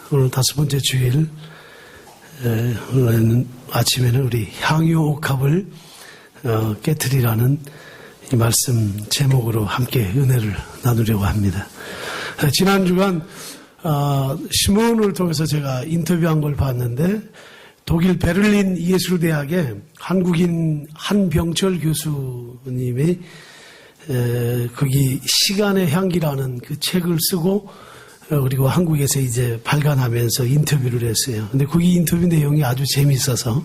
오늘 5번째 주일, 오늘 아침에는 우리 향유옥합을 깨트리라는 이 말씀 제목으로 함께 은혜를 나누려고 합니다. 지난 주간 신문을 통해서 제가 인터뷰한 걸 봤는데 독일 베를린 예술대학의 한국인 한병철 교수님이 거기 시간의 향기라는 그 책을 쓰고 그리고 한국에서 이제 발간하면서 인터뷰를 했어요. 근데 거기 인터뷰 내용이 아주 재미있어서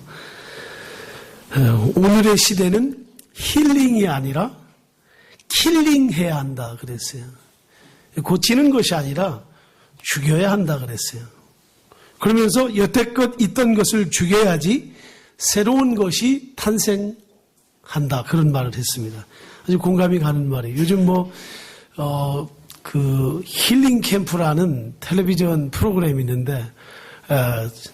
오늘의 시대는 힐링이 아니라 킬링해야 한다 그랬어요. 고치는 것이 아니라 죽여야 한다 그랬어요. 그러면서 여태껏 있던 것을 죽여야지 새로운 것이 탄생한다 그런 말을 했습니다. 아주 공감이 가는 말이에요. 요즘 그 힐링 캠프라는 텔레비전 프로그램이 있는데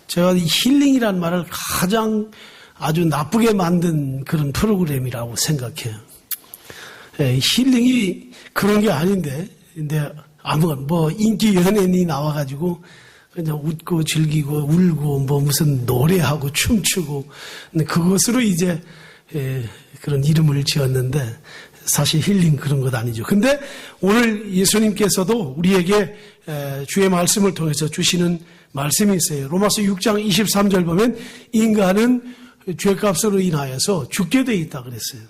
제가 이 힐링이라는 말을 가장 아주 나쁘게 만든 그런 프로그램이라고 생각해요. 힐링이 그런 게 아닌데 근데 인기 연예인이 나와가지고 그냥 웃고 즐기고 울고 무슨 노래하고 춤추고 근데 그것으로 이제 그런 이름을 지었는데 사실 힐링 그런 것 아니죠. 근데 오늘 예수님께서도 우리에게 주의 말씀을 통해서 주시는 말씀이 있어요. 로마서 6장 23절 보면 인간은 죄값으로 인하여서 죽게 돼 있다 그랬어요.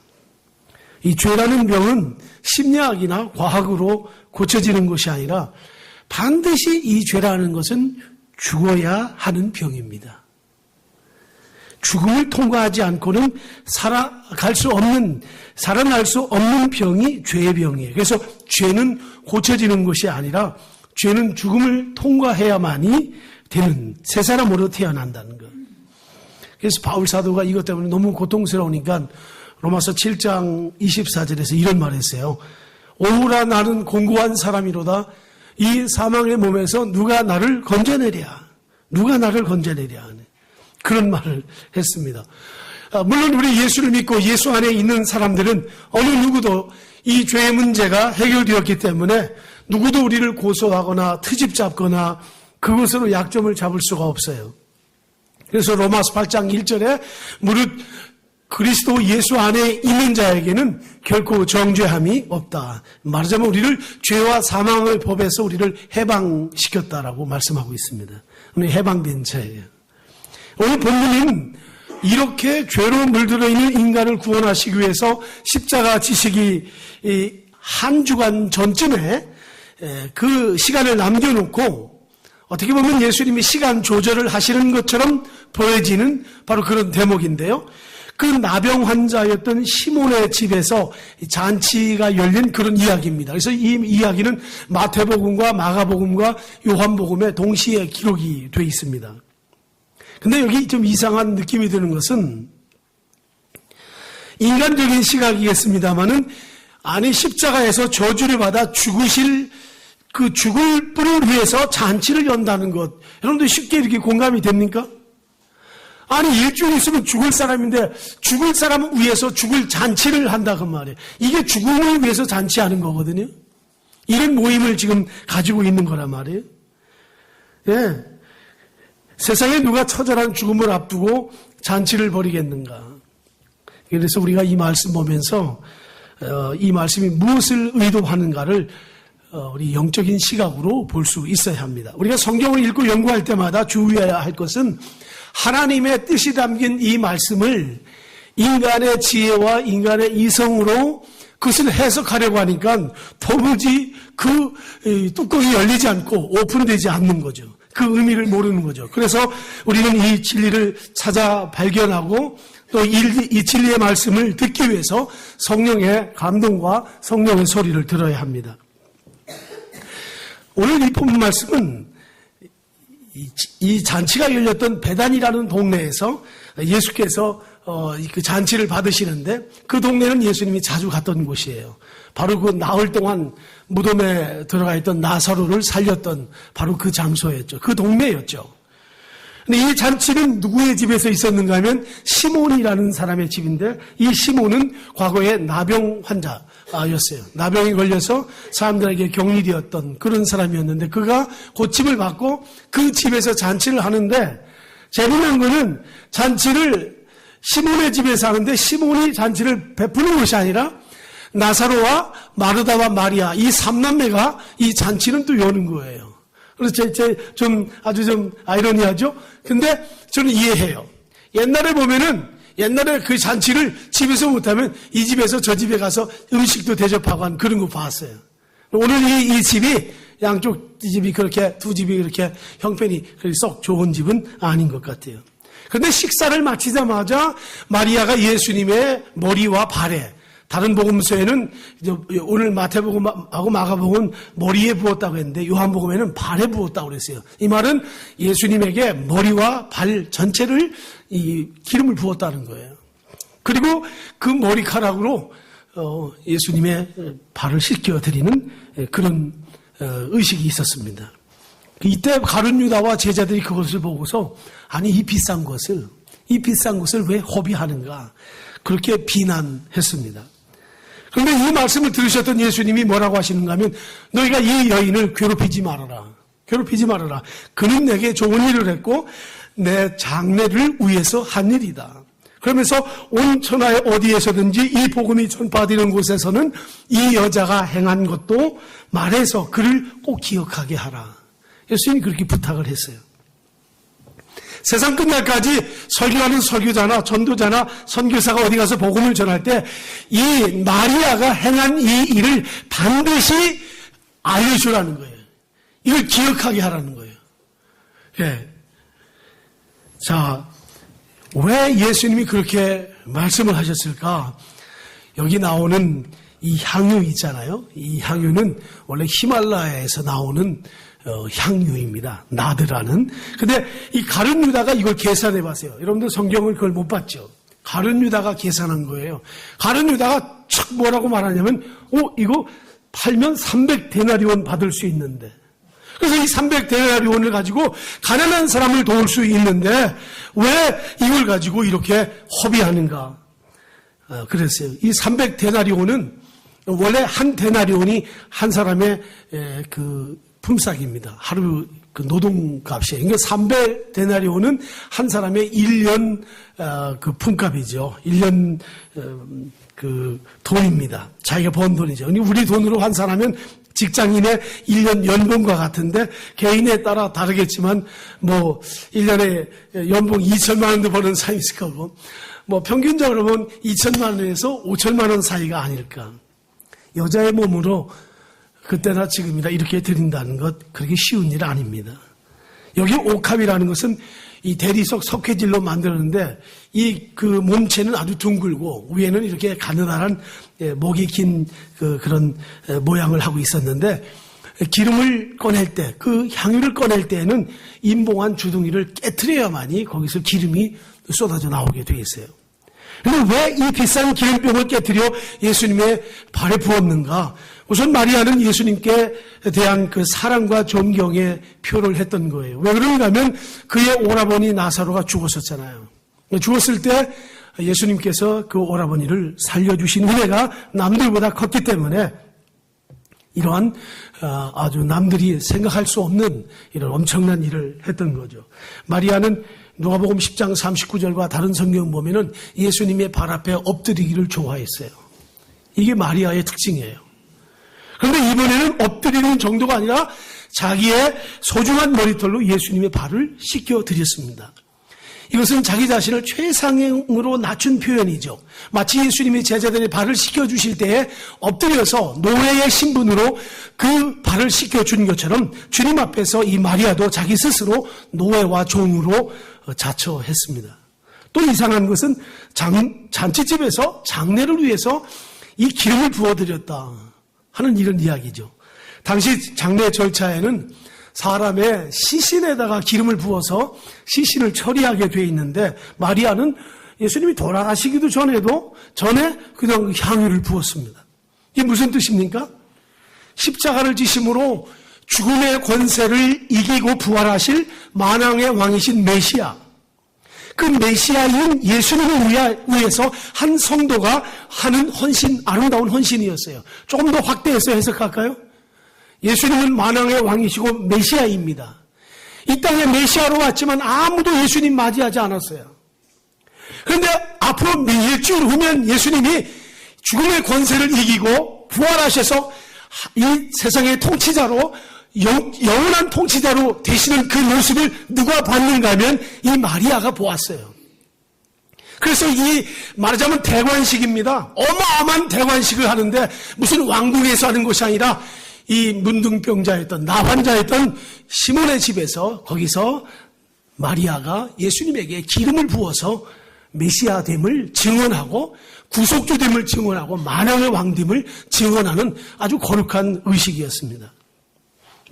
이 죄라는 병은 심리학이나 과학으로 고쳐지는 것이 아니라 반드시 이 죄라는 것은 죽어야 하는 병입니다. 죽음을 통과하지 않고는 살아날 수 없는 병이 죄의 병이에요. 그래서 죄는 고쳐지는 것이 아니라 죄는 죽음을 통과해야만이 되는 새 사람으로 태어난다는 것. 그래서 바울 사도가 이것 때문에 너무 고통스러우니까 로마서 7장 24절에서 이런 말을 했어요. 오라 나는 공고한 사람이로다. 이 사망의 몸에서 누가 나를 건져내랴. 그런 말을 했습니다. 물론 우리 예수를 믿고 예수 안에 있는 사람들은 어느 누구도 이 죄의 문제가 해결되었기 때문에 누구도 우리를 고소하거나 트집 잡거나 그것으로 약점을 잡을 수가 없어요. 그래서 로마서 8장 1절에 무릇 그리스도 예수 안에 있는 자에게는 결코 정죄함이 없다. 말하자면 우리를 죄와 사망의 법에서 우리를 해방시켰다라고 말씀하고 있습니다. 우리 해방된 자예요. 오늘 본문은 이렇게 죄로 물들어 있는 인간을 구원하시기 위해서 십자가 지시기 한 주간 전쯤에 그 시간을 남겨놓고 어떻게 보면 예수님이 시간 조절을 하시는 것처럼 보여지는 바로 그런 대목인데요. 그 나병 환자였던 시몬의 집에서 잔치가 열린 그런 이야기입니다. 그래서 이 이야기는 마태복음과 마가복음과 요한복음에 동시에 기록이 되어 있습니다. 근데 여기 좀 이상한 느낌이 드는 것은 인간적인 시각이겠습니다만은 아니 십자가에서 저주를 받아 죽을 분을 위해서 잔치를 연다는 것. 여러분들 쉽게 이렇게 공감이 됩니까? 아니 일주일 있으면 죽을 사람인데 죽을 사람을 위해서 죽을 잔치를 한다 그 말이에요. 이게 죽음을 위해서 잔치하는 거거든요. 이런 모임을 지금 가지고 있는 거란 말이에요. 예. 세상에 누가 처절한 죽음을 앞두고 잔치를 벌이겠는가. 그래서 우리가 이 말씀 보면서 이 말씀이 무엇을 의도하는가를 우리 영적인 시각으로 볼 수 있어야 합니다. 우리가 성경을 읽고 연구할 때마다 주의해야 할 것은 하나님의 뜻이 담긴 이 말씀을 인간의 지혜와 인간의 이성으로 그것을 해석하려고 하니까 도무지 그 뚜껑이 열리지 않고 오픈되지 않는 거죠. 그 의미를 모르는 거죠. 그래서 우리는 이 진리를 찾아 발견하고 또 이 진리의 말씀을 듣기 위해서 성령의 감동과 성령의 소리를 들어야 합니다. 오늘 이 본문 말씀은 이 잔치가 열렸던 베단이라는 동네에서 예수께서 그 잔치를 받으시는데 그 동네는 예수님이 자주 갔던 곳이에요. 바로 그 나흘 동안 무덤에 들어가 있던 나사로를 살렸던 바로 그 장소였죠. 그 동네였죠. 근데 이 잔치는 누구의 집에서 있었는가 하면 시몬이라는 사람의 집인데, 이 시몬은 과거에 나병 환자였어요. 나병이 걸려서 사람들에게 격리되었던 그런 사람이었는데, 그가 고침을 받고 그 집에서 잔치를 하는데, 재미난 거는 잔치를 시몬의 집에서 하는데, 시몬이 잔치를 베푸는 것이 아니라 나사로와 마르다와 마리아, 이 삼남매가 이 잔치는 또 여는 거예요. 그래서 아주 좀 아이러니하죠? 근데 저는 이해해요. 옛날에 보면은, 옛날에 그 잔치를 집에서 못하면 이 집에서 저 집에 가서 음식도 대접하고 한 그런 거 봤어요. 오늘 이 집이, 양쪽 이 집이 그렇게, 두 집이 그렇게 형편이 썩 좋은 집은 아닌 것 같아요. 그런데 식사를 마치자마자 마리아가 예수님의 머리와 발에, 다른 복음서에는 오늘 마태복음하고 마가복음은 머리에 부었다고 했는데 요한복음에는 발에 부었다고 그랬어요. 이 말은 예수님에게 머리와 발 전체를 이 기름을 부었다는 거예요. 그리고 그 머리카락으로 예수님의 발을 씻겨드리는 그런 의식이 있었습니다. 이때 가룟 유다와 제자들이 그것을 보고서 아니 이 비싼 것을 왜 허비하는가 그렇게 비난했습니다. 그런데 이 말씀을 들으셨던 예수님이 뭐라고 하시는가 하면 너희가 이 여인을 괴롭히지 말아라. 그는 내게 좋은 일을 했고 내 장래를 위해서 한 일이다. 그러면서 온 천하에 어디에서든지 이 복음이 전파되는 곳에서는 이 여자가 행한 것도 말해서 그를 꼭 기억하게 하라. 예수님이 그렇게 부탁을 했어요. 세상 끝날까지 설교하는 설교자나 전도자나 선교사가 어디 가서 복음을 전할 때 이 마리아가 행한 이 일을 반드시 알려주라는 거예요. 이걸 기억하게 하라는 거예요. 예. 자, 왜 예수님이 그렇게 말씀을 하셨을까? 여기 나오는 이 향유 있잖아요. 이 향유는 원래 히말라야에서 나오는 향유입니다. 나드라는. 근데 이 가룟 유다가 이걸 계산해 봤어요. 여러분들 성경을 그걸 못 봤죠? 가룟 유다가 계산한 거예요. 가룟 유다가 촥 뭐라고 말하냐면, 이거 팔면 300데나리온 받을 수 있는데. 그래서 이 300데나리온을 가지고 가난한 사람을 도울 수 있는데, 왜 이걸 가지고 이렇게 허비하는가? 그랬어요. 이 300데나리온은 원래 한 데나리온이 한 사람의 그 품삯입니다. 하루 그 노동값이에요. 그러니까 300데나리온은 한 사람의 1년 그 품값이죠. 1년 그 돈입니다. 자기가 번 돈이죠. 우리 돈으로 환산하면 직장인의 1년 연봉과 같은데 개인에 따라 다르겠지만 뭐 1년에 연봉 2천만 원도 버는 사람이 있을 거고 뭐 평균적으로 보면 2천만 원에서 5천만 원 사이가 아닐까. 여자의 몸으로 그때나 지금이나 이렇게 드린다는 것 그렇게 쉬운 일 아닙니다. 여기 옥합이라는 것은 이 대리석 석회질로 만들었는데 이 그 몸체는 아주 둥글고 위에는 이렇게 가느다란 목이 긴 그런 모양을 하고 있었는데 기름을 꺼낼 때 그 향유를 꺼낼 때에는 인봉한 주둥이를 깨트려야만이 거기서 기름이 쏟아져 나오게 돼 있어요. 그런데 왜 이 비싼 기름병을 깨트려 예수님의 발에 부었는가? 우선 마리아는 예수님께 대한 그 사랑과 존경의 표를 했던 거예요. 왜 그런가 하면 그의 오라버니 나사로가 죽었었잖아요. 죽었을 때 예수님께서 그 오라버니를 살려주신 은혜가 남들보다 컸기 때문에 이러한 아주 남들이 생각할 수 없는 이런 엄청난 일을 했던 거죠. 마리아는 누가복음 10장 39절과 다른 성경 보면은 예수님의 발 앞에 엎드리기를 좋아했어요. 이게 마리아의 특징이에요. 그런데 이번에는 엎드리는 정도가 아니라 자기의 소중한 머리털로 예수님의 발을 씻겨드렸습니다. 이것은 자기 자신을 최상으로 낮춘 표현이죠. 마치 예수님이 제자들의 발을 씻겨주실 때에 엎드려서 노예의 신분으로 그 발을 씻겨준 것처럼 주님 앞에서 이 마리아도 자기 스스로 노예와 종으로 자처했습니다. 또 이상한 것은 잔치집에서 장례를 위해서 이 기름을 부어드렸다 하는 이런 이야기죠. 당시 장례 절차에는 사람의 시신에다가 기름을 부어서 시신을 처리하게 돼 있는데 마리아는 예수님이 돌아가시기도 전에 그냥 향유를 부었습니다. 이게 무슨 뜻입니까? 십자가를 지심으로 죽음의 권세를 이기고 부활하실 만왕의 왕이신 메시아, 그 메시아인 예수님을 위해서 한 성도가 하는 헌신, 아름다운 헌신이었어요. 조금 더 확대해서 해석할까요? 예수님은 만왕의 왕이시고 메시아입니다. 이 땅에 메시아로 왔지만 아무도 예수님 맞이하지 않았어요. 그런데 앞으로 일주일 후면 예수님이 죽음의 권세를 이기고 부활하셔서 이 세상의 통치자로 영원한 통치자로 되시는 그 모습을 누가 봤는가 하면 이 마리아가 보았어요. 그래서 이 말하자면 대관식입니다. 어마어마한 대관식을 하는데 무슨 왕궁에서 하는 것이 아니라 이 문둥병자였던 나환자였던 시몬의 집에서 거기서 마리아가 예수님에게 기름을 부어서 메시아됨을 증언하고 구속주됨을 증언하고 만왕의 왕됨을 증언하는 아주 거룩한 의식이었습니다.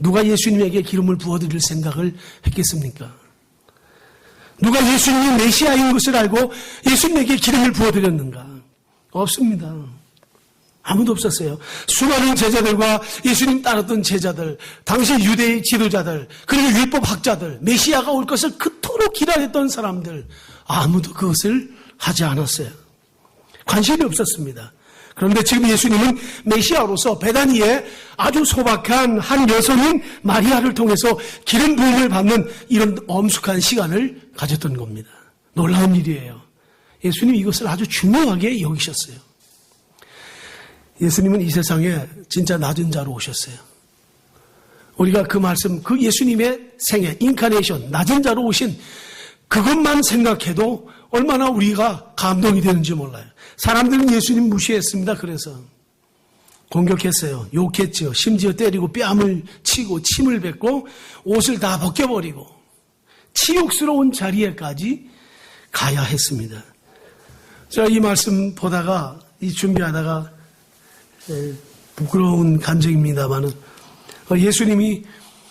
누가 예수님에게 기름을 부어드릴 생각을 했겠습니까? 누가 예수님이 메시아인 것을 알고 예수님에게 기름을 부어드렸는가? 없습니다. 아무도 없었어요. 수많은 제자들과 예수님 따랐던 제자들, 당시 유대의 지도자들, 그리고 율법학자들, 메시아가 올 것을 그토록 기다렸던 사람들, 아무도 그것을 하지 않았어요. 관심이 없었습니다. 그런데 지금 예수님은 메시아로서 베다니에 아주 소박한 한 여성인 마리아를 통해서 기름 부음을 받는 이런 엄숙한 시간을 가졌던 겁니다. 놀라운 일이에요. 예수님이 이것을 아주 중요하게 여기셨어요. 예수님은 이 세상에 진짜 낮은 자로 오셨어요. 우리가 그 말씀, 그 예수님의 생애, 인카네이션, 낮은 자로 오신 그것만 생각해도 얼마나 우리가 감동이 되는지 몰라요. 사람들은 예수님 무시했습니다. 그래서 공격했어요. 욕했죠. 심지어 때리고 뺨을 치고 침을 뱉고 옷을 다 벗겨버리고 치욕스러운 자리에까지 가야 했습니다. 제가 이 말씀 보다가 준비하다가 부끄러운 감정입니다만은 예수님이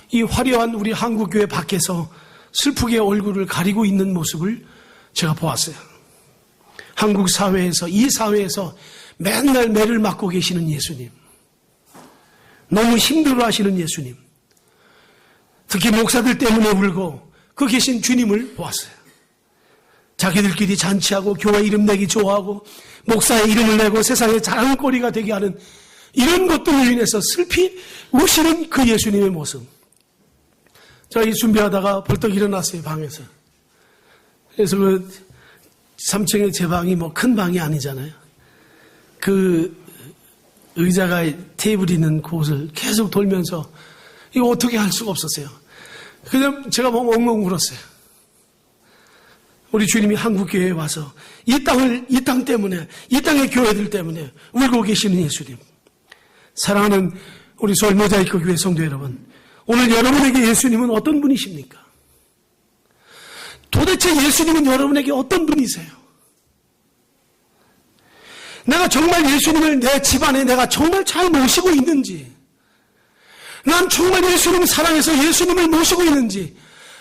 이 화려한 우리 한국교회 밖에서 슬프게 얼굴을 가리고 있는 모습을 제가 보았어요. 한국 사회에서, 이 사회에서 맨날 매를 맞고 계시는 예수님, 너무 힘들어 하시는 예수님, 특히 목사들 때문에 울고 그 계신 주님을 보았어요. 자기들끼리 잔치하고 교회 이름 내기 좋아하고 목사의 이름을 내고 세상에 자랑거리가 되게 하는 이런 것들로 인해서 슬피 우시는 그 예수님의 모습. 제가 이 준비하다가 벌떡 일어났어요, 방에서. 그래서 그 3층의 제 방이 뭐 큰 방이 아니잖아요. 그 의자가 테이블이 있는 곳을 계속 돌면서 이거 어떻게 할 수가 없었어요. 그냥 제가 뭐 엉엉 울었어요. 우리 주님이 한국교회에 와서 이 땅 때문에, 이 땅의 교회들 때문에 울고 계시는 예수님. 사랑하는 우리 서울 모자이크 교회 성도 여러분, 오늘 여러분에게 예수님은 어떤 분이십니까? 도대체 예수님은 여러분에게 어떤 분이세요? 내가 정말 예수님을 내 집안에 내가 정말 잘 모시고 있는지, 난 정말 예수님을 사랑해서 예수님을 모시고 있는지,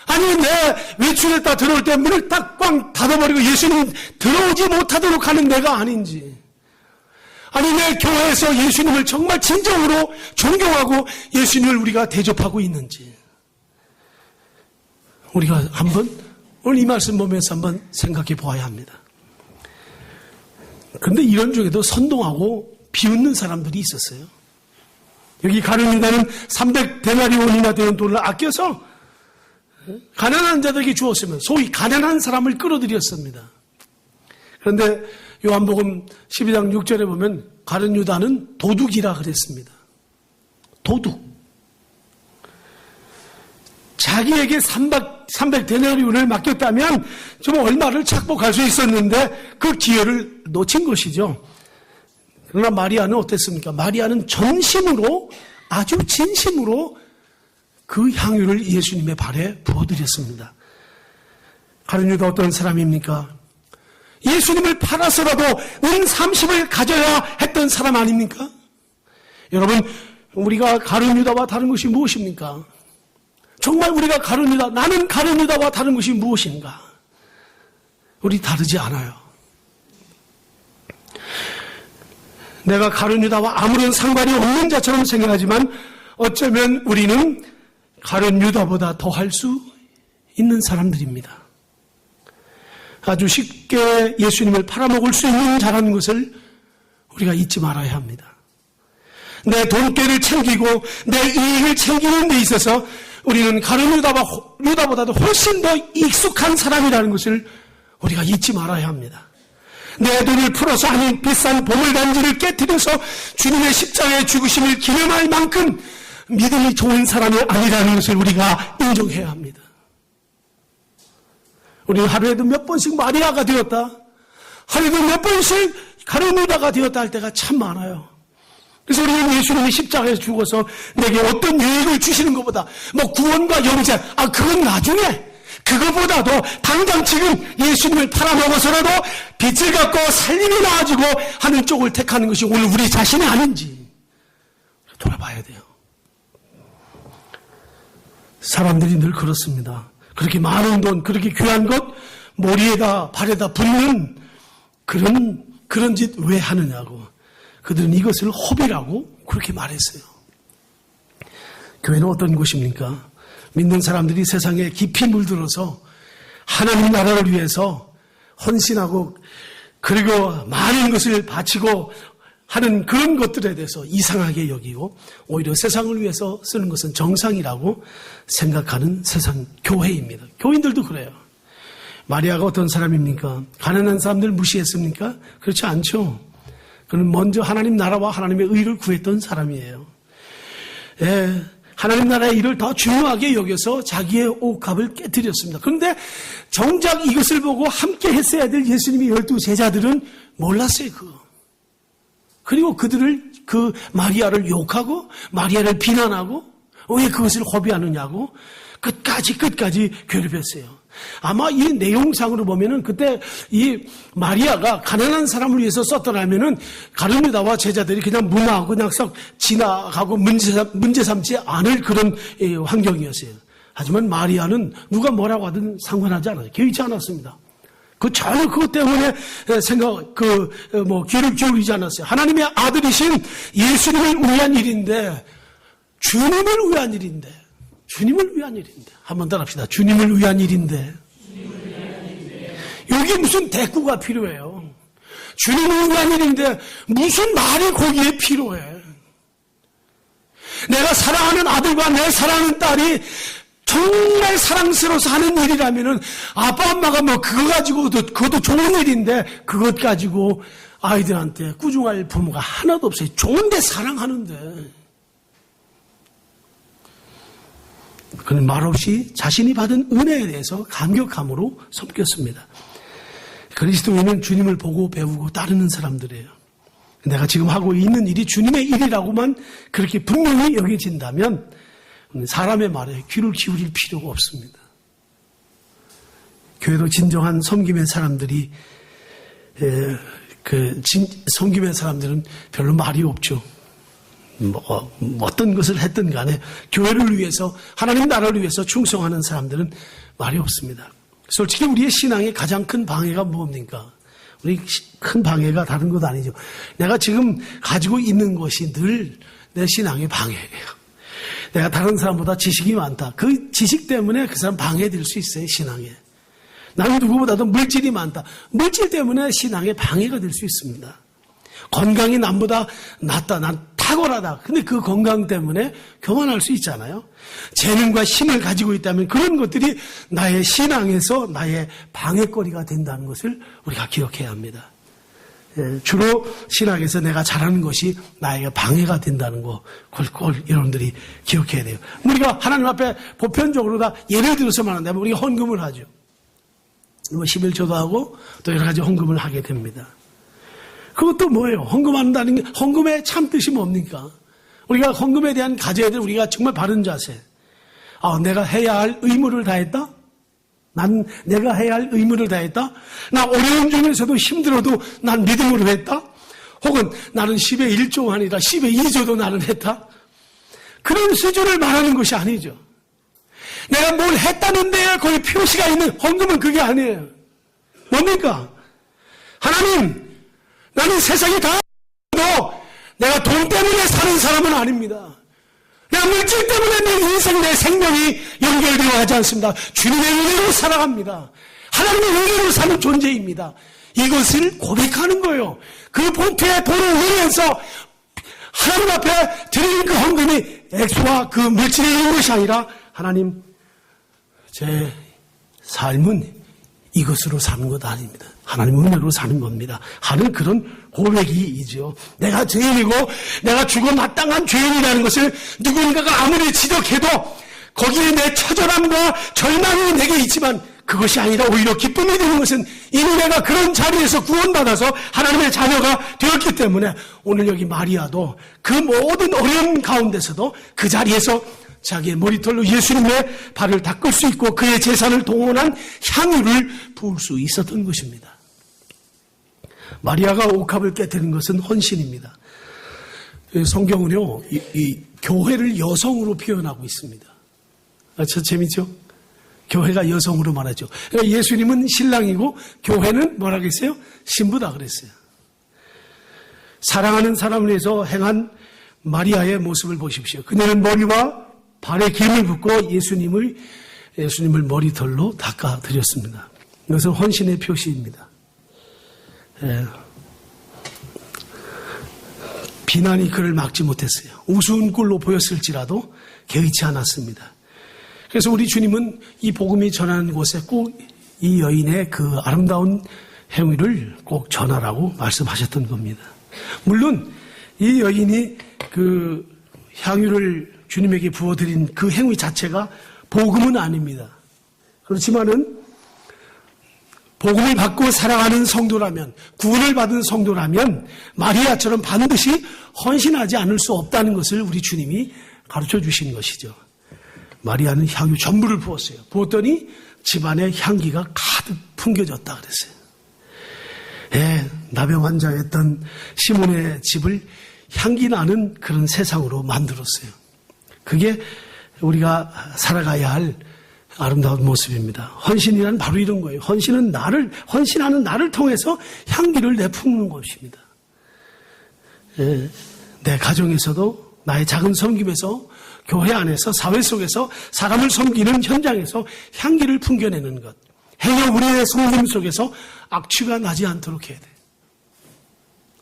아니면 내 외출했다 들어올 때 문을 딱 꽝 닫아버리고 예수님 들어오지 못하도록 하는 내가 아닌지, 아니 내 교회에서 예수님을 정말 진정으로 존경하고 예수님을 우리가 대접하고 있는지, 우리가 한번 오늘 이 말씀 보면서 한번 생각해 보아야 합니다. 그런데 이런 중에도 선동하고 비웃는 사람들이 있었어요. 여기 가룟 유다는 300데나리온이나 되는 돈을 아껴서 가난한 자들에게 주었으면 소위 가난한 사람을 끌어들였습니다. 그런데 요한복음 12장 6절에 보면 가룟 유다는 도둑이라 그랬습니다. 도둑. 자기에게 300데나리온을 맡겼다면 좀 얼마를 착복할 수 있었는데 그 기회를 놓친 것이죠. 그러나 마리아는 어땠습니까? 마리아는 전심으로, 아주 진심으로 그 향유를 예수님의 발에 부어드렸습니다. 가룟 유다 어떤 사람입니까? 예수님을 팔아서라도 은 30을 가져야 했던 사람 아닙니까? 여러분, 우리가 가룟 유다와 다른 것이 무엇입니까? 정말 우리가 가룟 유다, 나는 가룟 유다와 다른 것이 무엇인가? 우리 다르지 않아요. 내가 가룟 유다와 아무런 상관이 없는 자처럼 생각하지만 어쩌면 우리는 가룟 유다보다 더 할 수 있는 사람들입니다. 아주 쉽게 예수님을 팔아먹을 수 있는 자라는 것을 우리가 잊지 말아야 합니다. 내 돈깨를 챙기고 내 이익을 챙기는 데 있어서 우리는 가룟 유다보다도 훨씬 더 익숙한 사람이라는 것을 우리가 잊지 말아야 합니다. 내 돈을 풀어서 아닌 비싼 보물단지를 깨뜨려서 주님의 십자가의 죽으심을 기념할 만큼 믿음이 좋은 사람이 아니라는 것을 우리가 인정해야 합니다. 우리는 하루에도 몇 번씩 마리아가 되었다, 하루에도 몇 번씩 가룟 유다가 되었다 할 때가 참 많아요. 그래서 우리는 예수님이 십자가에서 죽어서 내게 어떤 유익을 주시는 것보다 구원과 영생, 그건 나중에, 그거보다도 당장 지금 예수님을 팔아먹어서라도 빛을 갖고 살림이 나아지고 하는 쪽을 택하는 것이 오늘 우리 자신이 아닌지 돌아봐야 돼요. 사람들이 늘 그렇습니다. 그렇게 많은 돈, 그렇게 귀한 것 머리에다 발에다 붓는 그런 짓 왜 하느냐고. 그들은 이것을 허비라고 그렇게 말했어요. 교회는 어떤 곳입니까? 믿는 사람들이 세상에 깊이 물들어서 하나님 나라를 위해서 헌신하고 그리고 많은 것을 바치고 하는 그런 것들에 대해서 이상하게 여기고 오히려 세상을 위해서 쓰는 것은 정상이라고 생각하는 세상 교회입니다. 교인들도 그래요. 마리아가 어떤 사람입니까? 가난한 사람들 무시했습니까? 그렇지 않죠. 그는 먼저 하나님 나라와 하나님의 의를 구했던 사람이에요. 하나님 나라의 일을 더 중요하게 여겨서 자기의 옷값을 깨뜨렸습니다. 그런데 정작 이것을 보고 함께 했어야 될 예수님의 12 제자들은 몰랐어요, 그거. 그리고 그들을, 마리아를 욕하고, 마리아를 비난하고, 왜 그것을 허비하느냐고, 끝까지 괴롭혔어요. 아마 이 내용상으로 보면은 그때 이 마리아가 가난한 사람을 위해서 썼더라면은 가룟 유다와 제자들이 그냥 무마하고 그냥 썩 지나가고 문제 삼지 않을 그런 환경이었어요. 하지만 마리아는 누가 뭐라고 하든 상관하지 않아요. 개의치 않았습니다. 전혀 그것 때문에 귀를 기울이지 않았어요. 하나님의 아들이신 예수님을 위한 일인데, 주님을 위한 일인데, 한 번 더 합시다. 주님을 위한 일인데. 여기 무슨 대꾸가 필요해요. 주님을 위한 일인데 무슨 말이 거기에 필요해. 내가 사랑하는 아들과 내 사랑하는 딸이 정말 사랑스러워서 하는 일이라면은 아빠 엄마가 그거 가지고도 그것도 좋은 일인데 그것 가지고 아이들한테 꾸중할 부모가 하나도 없어요. 좋은데 사랑하는데. 그는 말없이 자신이 받은 은혜에 대해서 감격함으로 섬겼습니다. 그리스도인은 주님을 보고 배우고 따르는 사람들이에요. 내가 지금 하고 있는 일이 주님의 일이라고만 그렇게 분명히 여겨진다면 사람의 말에 귀를 기울일 필요가 없습니다. 교회도 진정한 섬김의 사람들이 섬김의 사람들은 별로 말이 없죠. 어떤 것을 했든 간에 교회를 위해서 하나님 나라를 위해서 충성하는 사람들은 말이 없습니다. 솔직히 우리의 신앙의 가장 큰 방해가 뭡니까? 우리 큰 방해가 다른 것 아니죠. 내가 지금 가지고 있는 것이 늘 내 신앙의 방해예요. 내가 다른 사람보다 지식이 많다. 그 지식 때문에 그 사람 방해될 수 있어요, 신앙에. 나는 누구보다도 물질이 많다. 물질 때문에 신앙에 방해가 될 수 있습니다. 건강이 남보다 낫다. 난 탁월하다. 근데 그 건강 때문에 교만할 수 있잖아요. 재능과 힘을 가지고 있다면 그런 것들이 나의 신앙에서 나의 방해거리가 된다는 것을 우리가 기억해야 합니다. 주로 신앙에서 내가 잘하는 것이 나에게 방해가 된다는 거 꼭 여러분들이 기억해야 돼요. 우리가 하나님 앞에 보편적으로 다 예를 들어서 말한다면 우리가 헌금을 하죠. 11조도 하고 또 여러 가지 헌금을 하게 됩니다. 그것도 뭐예요? 헌금한다는 게, 헌금의 참 뜻이 뭡니까? 우리가 헌금에 대한 가져야 될 우리가 정말 바른 자세. 내가 해야 할 의무를 다했다? 내가 해야 할 의무를 다했다? 나 어려운 중에서도 힘들어도 난 믿음으로 했다? 혹은 나는 10의 1조가 아니라 10의 2조도 나는 했다? 그런 수준을 말하는 것이 아니죠. 내가 뭘 했다는 데에 거기 표시가 있는 헌금은 그게 아니에요. 뭡니까? 하나님, 나는 세상이 다 내가 돈 때문에 사는 사람은 아닙니다. 내 내가 물질 때문에 내 인생, 내 생명이 연결되어 하지 않습니다. 주님의 은혜로 살아갑니다. 하나님의 은혜로 사는 존재입니다. 이것을 고백하는 거예요. 그 봉투에 돈을 넣으면서 하나님 앞에 드리는 그 헌금이 액수와 그 물질에 있는 것이 아니라 하나님, 제 삶은 이것으로 사는 것 아닙니다. 하나님 은혜로 사는 겁니다. 하는 그런 고백이죠. 내가 죄인이고 내가 죽어 마땅한 죄인이라는 것을 누군가가 아무리 지적해도 거기에 내 처절함과 절망이 내게 있지만 그것이 아니라 오히려 기쁨이 되는 것은 이미 내가 그런 자리에서 구원받아서 하나님의 자녀가 되었기 때문에 오늘 여기 마리아도 그 모든 어려움 가운데서도 그 자리에서 자기의 머리털로 예수님의 발을 닦을 수 있고 그의 재산을 동원한 향유를 부을 수 있었던 것입니다. 마리아가 옥합을 깨뜨린 것은 헌신입니다. 성경은요, 이 교회를 여성으로 표현하고 있습니다. 저 재밌죠? 교회가 여성으로 말하죠. 그러니까 예수님은 신랑이고 교회는 뭐라고 했어요? 신부다 그랬어요. 사랑하는 사람을 위해서 행한 마리아의 모습을 보십시오. 그녀는 머리와 발에 기름을 붓고 예수님을 머리털로 닦아드렸습니다. 이것은 헌신의 표시입니다. 비난이 그를 막지 못했어요. 우스운 꼴로 보였을지라도 개의치 않았습니다. 그래서 우리 주님은 이 복음이 전하는 곳에 꼭 이 여인의 그 아름다운 행위를 꼭 전하라고 말씀하셨던 겁니다. 물론 이 여인이 그 향유를 주님에게 부어드린 그 행위 자체가 복음은 아닙니다. 그렇지만은 복음을 받고 사랑하는 성도라면, 구원을 받은 성도라면 마리아처럼 반드시 헌신하지 않을 수 없다는 것을 우리 주님이 가르쳐 주신 것이죠. 마리아는 향유 전부를 부었어요. 부었더니 집안에 향기가 가득 풍겨졌다 그랬어요. 나병 환자였던 시몬의 집을 향기 나는 그런 세상으로 만들었어요. 그게 우리가 살아가야 할 아름다운 모습입니다. 헌신이란 바로 이런 거예요. 헌신하는 나를 통해서 향기를 내뿜는 것입니다. 내 가정에서도 나의 작은 섬김에서 교회 안에서 사회 속에서 사람을 섬기는 현장에서 향기를 풍겨내는 것. 행여 우리의 섬김 속에서 악취가 나지 않도록 해야 돼.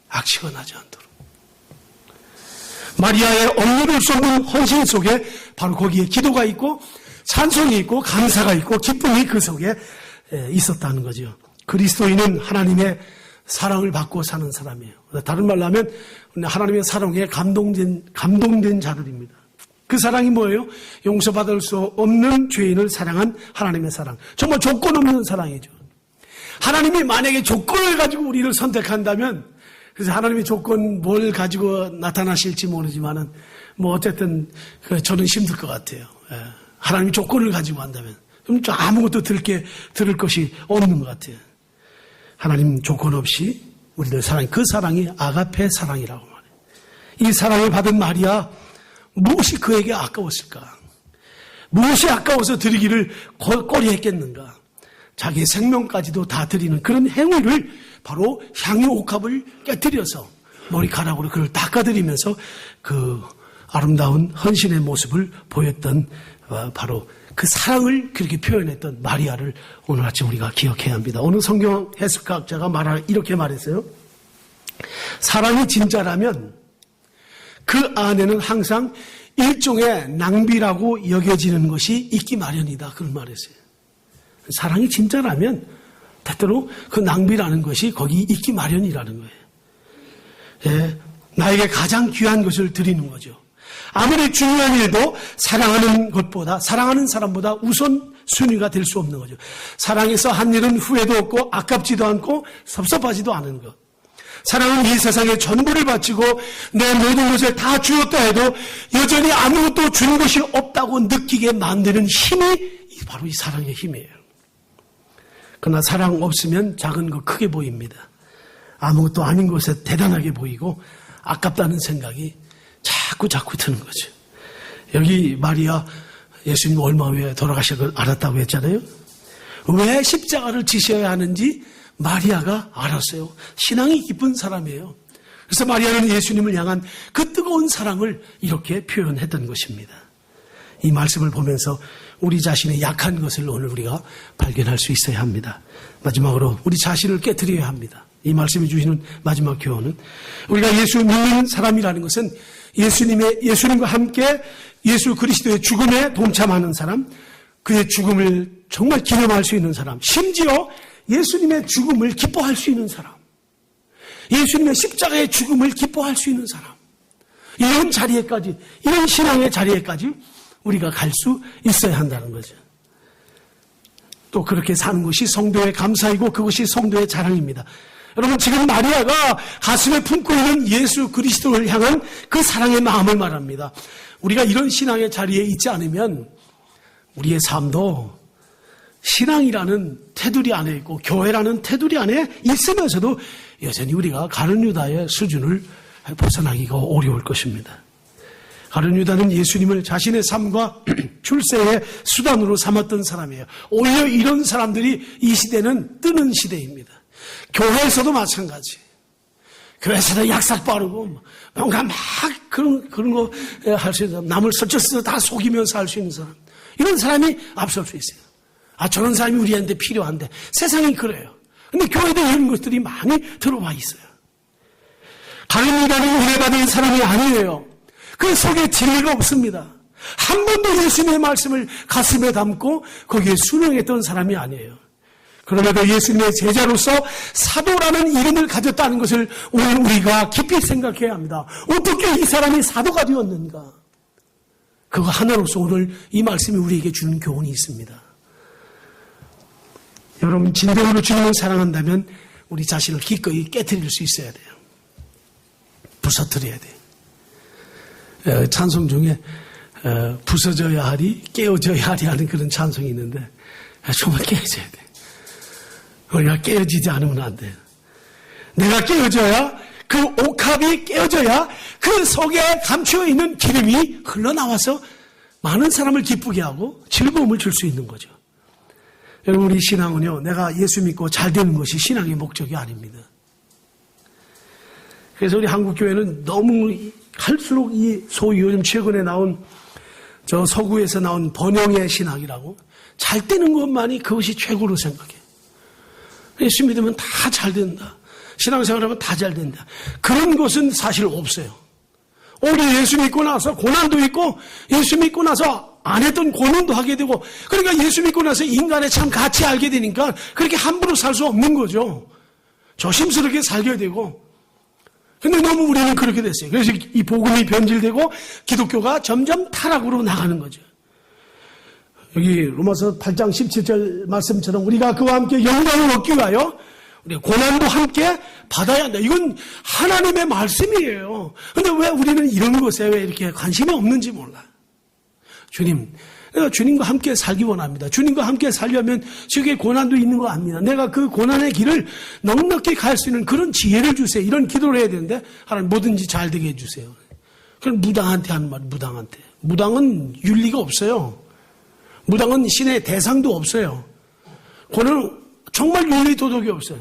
악취가 나지 않도록. 마리아의 억누를 쏟는 헌신 속에 바로 거기에 기도가 있고 찬송이 있고 감사가 있고 기쁨이 그 속에 있었다는 거죠. 그리스도인은 하나님의 사랑을 받고 사는 사람이에요. 다른 말로 하면 하나님의 사랑에 감동된 자들입니다. 그 사랑이 뭐예요? 용서받을 수 없는 죄인을 사랑한 하나님의 사랑. 정말 조건 없는 사랑이죠. 하나님이 만약에 조건을 가지고 우리를 선택한다면, 그래서 하나님의 조건 뭘 가지고 나타나실지 모르지만은 뭐 어쨌든 저는 힘들 것 같아요. 하나님이 조건을 가지고 한다면 그럼 아무것도 들을 것이 없는 것 같아요. 하나님 조건 없이 우리들 사랑, 그 사랑이 아가페 사랑이라고 말해요. 이 사랑을 받은 마리아, 무엇이 그에게 아까웠을까? 무엇이 아까워서 드리기를 꺼리했겠는가? 자기의 생명까지도 다 드리는 그런 행위를 바로 향유 옥합을 깨뜨려서 머리카락으로 그를 닦아드리면서 그 아름다운 헌신의 모습을 보였던 바로 그 사랑을 그렇게 표현했던 마리아를 오늘 아침 우리가 기억해야 합니다. 오늘 성경 해석학자가 이렇게 말했어요. 사랑이 진짜라면 그 안에는 항상 일종의 낭비라고 여겨지는 것이 있기 마련이다. 그런 말했어요. 사랑이 진짜라면 때때로 그 낭비라는 것이 거기 있기 마련이라는 거예요. 나에게 가장 귀한 것을 드리는 거죠. 아무리 중요한 일도 사랑하는 사람보다 우선 순위가 될 수 없는 거죠. 사랑해서 한 일은 후회도 없고 아깝지도 않고 섭섭하지도 않은 것. 사랑은 이 세상에 전부를 바치고 내 모든 것을 다 주었다 해도 여전히 아무것도 준 것이 없다고 느끼게 만드는 힘이 바로 이 사랑의 힘이에요. 그러나 사랑 없으면 작은 거 크게 보입니다. 아무것도 아닌 것에 대단하게 보이고 아깝다는 생각이 자꾸 드는 거죠. 여기 마리아 예수님 얼마 후에 돌아가실 걸 알았다고 했잖아요. 왜 십자가를 지셔야 하는지 마리아가 알았어요. 신앙이 깊은 사람이에요. 그래서 마리아는 예수님을 향한 그 뜨거운 사랑을 이렇게 표현했던 것입니다. 이 말씀을 보면서 우리 자신의 약한 것을 오늘 우리가 발견할 수 있어야 합니다. 마지막으로 우리 자신을 깨트려야 합니다. 이 말씀이 주시는 마지막 교훈은 우리가 예수 믿는 사람이라는 것은 예수님과 함께 예수 그리스도의 죽음에 동참하는 사람, 그의 죽음을 정말 기념할 수 있는 사람, 심지어 예수님의 죽음을 기뻐할 수 있는 사람, 예수님의 십자가의 죽음을 기뻐할 수 있는 사람, 이런 자리에까지, 이런 신앙의 자리에까지 우리가 갈 수 있어야 한다는 거죠. 또 그렇게 사는 것이 성도의 감사이고 그것이 성도의 자랑입니다. 여러분, 지금 마리아가 가슴에 품고 있는 예수 그리스도를 향한 그 사랑의 마음을 말합니다. 우리가 이런 신앙의 자리에 있지 않으면 우리의 삶도 신앙이라는 테두리 안에 있고 교회라는 테두리 안에 있으면서도 여전히 우리가 가룟 유다의 수준을 벗어나기가 어려울 것입니다. 가룟 유다는 예수님을 자신의 삶과 출세의 수단으로 삼았던 사람이에요. 오히려 이런 사람들이 이 시대는 뜨는 시대입니다. 교회에서도 마찬가지. 교회에서도 약삭 빠르고 뭔가 막 그런 거 할 수 있는 사람, 남을 설쳐서 다 속이면서 할 수 있는 사람, 이런 사람이 앞설 수 있어요. 저런 사람이 우리한테 필요한데. 세상이 그래요. 근데 교회도 이런 것들이 많이 들어와 있어요. 가룟 유다는 은혜받은 사람이 아니에요. 그 속에 진리가 없습니다. 한 번도 예수님의 말씀을 가슴에 담고 거기에 순응했던 사람이 아니에요. 그럼에도 예수님의 제자로서 사도라는 이름을 가졌다는 것을 오늘 우리가 깊이 생각해야 합니다. 어떻게 이 사람이 사도가 되었는가? 그거 하나로서 오늘 이 말씀이 우리에게 주는 교훈이 있습니다. 여러분, 진정으로 주님을 사랑한다면 우리 자신을 기꺼이 깨트릴 수 있어야 돼요. 부서뜨려야 돼요. 찬송 중에 부서져야 하리, 깨어져야 하리 하는 그런 찬송이 있는데 정말 깨어져야 돼. 우리가 깨어지지 않으면 안 돼요. 내가 깨어져야, 그 옥합이 깨어져야 그 속에 감추어 있는 기름이 흘러나와서 많은 사람을 기쁘게 하고 즐거움을 줄 수 있는 거죠. 여러분, 우리 신앙은요, 내가 예수 믿고 잘 되는 것이 신앙의 목적이 아닙니다. 그래서 우리 한국교회는 너무 할수록 이 소위 요즘 최근에 나온 저 서구에서 나온 번영의 신학이라고 잘 되는 것만이 그것이 최고로 생각해요. 예수 믿으면 다 잘 된다. 신앙생활하면 다 잘 된다. 그런 것은 사실 없어요. 우리 예수 믿고 나서 고난도 있고 예수 믿고 나서 안 했던 고난도 하게 되고, 그러니까 예수 믿고 나서 인간의 참 가치 알게 되니까 그렇게 함부로 살 수 없는 거죠. 조심스럽게 살게 되고. 근데 너무 우리는 그렇게 됐어요. 그래서 이 복음이 변질되고 기독교가 점점 타락으로 나가는 거죠. 여기 로마서 8장 17절 말씀처럼 우리가 그와 함께 영광을 얻기 위하여 우리 고난도 함께 받아야 한다. 이건 하나님의 말씀이에요. 근데 왜 우리는 이런 것에 왜 이렇게 관심이 없는지 몰라. 주님, 내가 주님과 함께 살기 원합니다. 주님과 함께 살려면 저게 고난도 있는 거 압니다. 내가 그 고난의 길을 넉넉히 갈 수 있는 그런 지혜를 주세요. 이런 기도를 해야 되는데 하나님 뭐든지 잘 되게 해주세요. 그럼 무당한테 하는 말, 무당한테. 무당은 윤리가 없어요. 무당은 신의 대상도 없어요. 그는 정말 윤리 도덕이 없어요.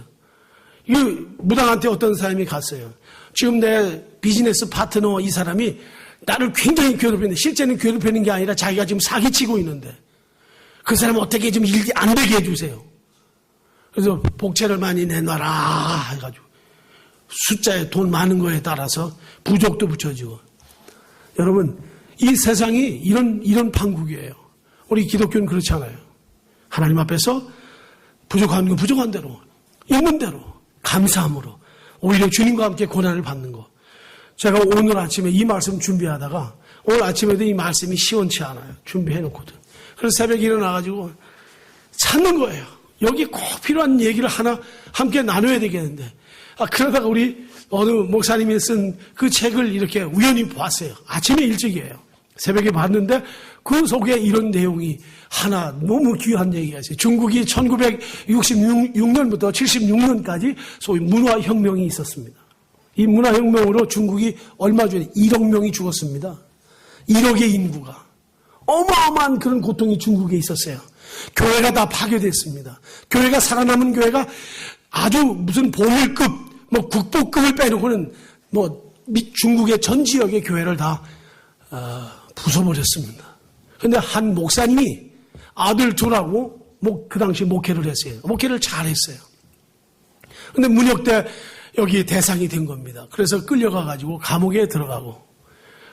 이 무당한테 어떤 사람이 갔어요. 지금 내 비즈니스 파트너 이 사람이 나를 굉장히 괴롭히는데 실제는 괴롭히는 게 아니라 자기가 지금 사기치고 있는데 그 사람 어떻게 좀 일 안 되게 해주세요. 그래서 복채를 많이 내놔라 해가지고 숫자에 돈 많은 거에 따라서 부족도 붙여지고. 여러분, 이 세상이 이런 판국이에요. 우리 기독교는 그렇지 않아요. 하나님 앞에서 부족한 건 부족한 대로, 있는 대로 감사함으로 오히려 주님과 함께 고난을 받는 거. 제가 오늘 아침에 이 말씀 준비하다가 오늘 아침에도 이 말씀이 시원치 않아요. 준비해놓거든. 그래서 새벽에 일어나가지고 찾는 거예요. 여기 꼭 필요한 얘기를 하나 함께 나눠야 되겠는데. 그러다가 우리 어느 목사님이 쓴 그 책을 이렇게 우연히 봤어요. 아침에 일찍이에요. 새벽에 봤는데 그 속에 이런 내용이 하나 너무 귀한 얘기가 있어요. 중국이 1966년부터 76년까지 소위 문화혁명이 있었습니다. 이 문화혁명으로 중국이 얼마 전에 1억 명이 죽었습니다. 1억의 인구가. 어마어마한 그런 고통이 중국에 있었어요. 교회가 다 파괴됐습니다. 교회가 살아남은 교회가 아주 무슨 보물급, 국보급을 빼놓고는 중국의 전 지역의 교회를 다 부숴버렸습니다. 그런데 한 목사님이 아들 둘하고 그 당시 목회를 했어요. 목회를 잘했어요. 그런데 문혁 때 여기 대상이 된 겁니다. 그래서 끌려가가지고 감옥에 들어가고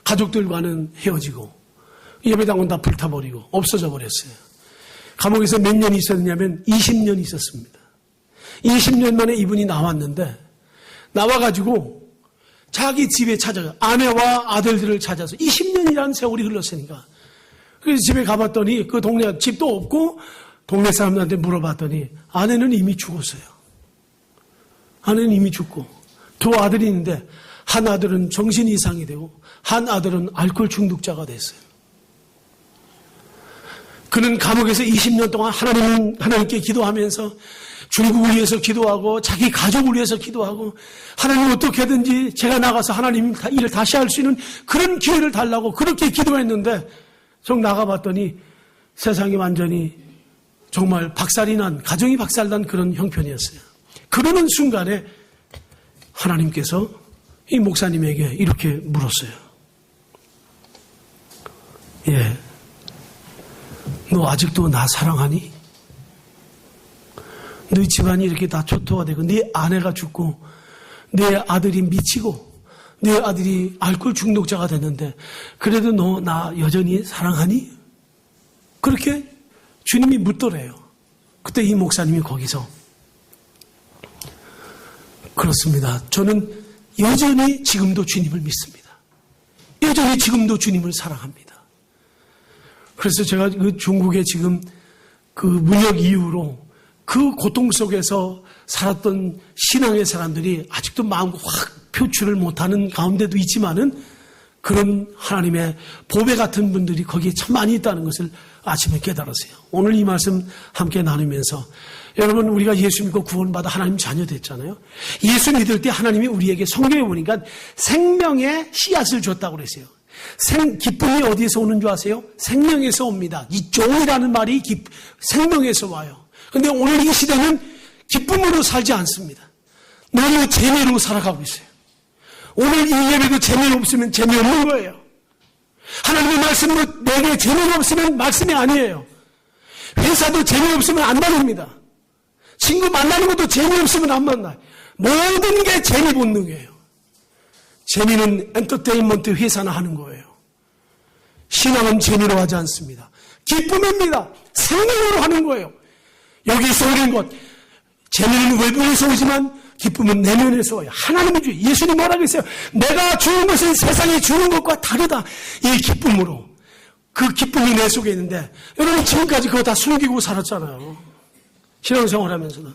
가족들과는 헤어지고 예배당은 다 불타버리고 없어져 버렸어요. 감옥에서 몇 년 있었냐면 20년 있었습니다. 20년 만에 이분이 나왔는데 나와가지고 자기 집에 찾아가 아내와 아들들을 찾아서 20년이라는 세월이 흘렀으니까 그래서 집에 가봤더니 그 동네 집도 없고 동네 사람들한테 물어봤더니 아내는 이미 죽었어요. 아내는 이미 죽고 두 아들이 있는데 한 아들은 정신 이상이 되고 한 아들은 알코올 중독자가 됐어요. 그는 감옥에서 20년 동안 하나님께 기도하면서 중국을 위해서 기도하고 자기 가족을 위해서 기도하고 하나님 어떻게든지 제가 나가서 하나님 일을 다시 할 수 있는 그런 기회를 달라고 그렇게 기도했는데 정 나가봤더니 세상이 완전히 정말 박살이 난 가정이 박살난 그런 형편이었어요. 그러는 순간에 하나님께서 이 목사님에게 이렇게 물었어요. 예, 너 아직도 나 사랑하니? 너희 집안이 이렇게 다 초토화되고 네 아내가 죽고 네 아들이 미치고 네 아들이 알코올 중독자가 됐는데 그래도 너 나 여전히 사랑하니? 그렇게 주님이 묻더래요. 그때 이 목사님이 거기서 그렇습니다. 저는 여전히 지금도 주님을 믿습니다. 여전히 지금도 주님을 사랑합니다. 그래서 제가 그 중국에 지금 그 문혁 이후로 그 고통 속에서 살았던 신앙의 사람들이 아직도 마음과 확 표출을 못하는 가운데도 있지만은 그런 하나님의 보배 같은 분들이 거기에 참 많이 있다는 것을 아침에 깨달았어요. 오늘 이 말씀 함께 나누면서 여러분 우리가 예수 믿고 구원받아 하나님 자녀 됐잖아요. 예수 믿을 때 하나님이 우리에게 성경에 보니까 생명의 씨앗을 줬다고 그랬어요. 기쁨이 어디에서 오는 줄 아세요? 생명에서 옵니다. 이 종이라는 말이 생명에서 와요. 그런데 오늘 이 시대는 기쁨으로 살지 않습니다. 너무 재미로 살아가고 있어요. 오늘 이 예배도 재미가 없으면 재미없는 거예요. 하나님의 말씀도 내게 재미가 없으면 말씀이 아니에요. 회사도 재미없으면 안 다닙니다. 친구 만나는 것도 재미없으면 안 만나요. 모든 게 재미 본능이에요. 재미는 엔터테인먼트 회사나 하는 거예요. 신앙은 재미로 하지 않습니다. 기쁨입니다. 생명으로 하는 거예요. 여기서 오는 것 재미는 외부에서 오지만 기쁨은 내면에서 와요. 하나님이 주요. 예수님 뭐라고 했어요? 내가 주는 것은 세상이 주는 것과 다르다. 이 기쁨으로. 그 기쁨이 내 속에 있는데 여러분 지금까지 그거 다 숨기고 살았잖아요. 신앙생활 하면서는.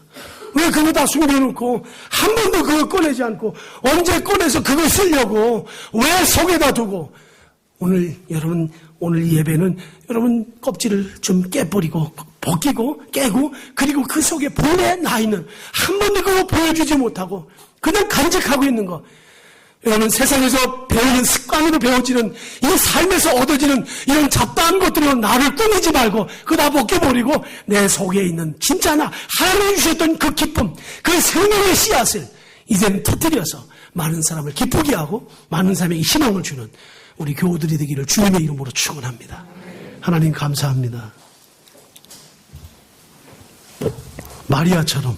왜 그거 다 숨겨놓고 한 번도 그거 꺼내지 않고 언제 꺼내서 그걸 쓰려고 왜 속에다 두고 여러분 오늘 예배는 여러분 껍질을 좀 깨버리고 벗기고 깨고 그리고 그 속에 본래 나 있는 한 번도 그거 보여주지 못하고 그냥 간직하고 있는 거. 여러분 세상에서 배우는 습관으로 배워지는 이 삶에서 얻어지는 이런 잡다한 것들로 나를 꾸미지 말고 그거 다 벗겨버리고 내 속에 있는 진짜 나 하나님이 주셨던 그 기쁨 그 생명의 씨앗을 이제는 터뜨려서 많은 사람을 기쁘게 하고 많은 사람에게 희망을 주는 우리 교우들이 되기를 주님의 이름으로 축원합니다. 하나님 감사합니다. 마리아처럼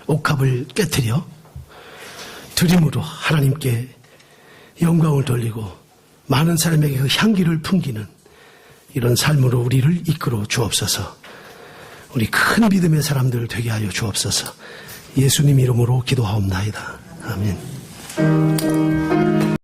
옥합을 깨트려 드림으로 하나님께 영광을 돌리고 많은 사람에게 그 향기를 풍기는 이런 삶으로 우리를 이끌어 주옵소서. 우리 큰 믿음의 사람들 되게 하여 주옵소서. 예수님 이름으로 기도하옵나이다. 아멘.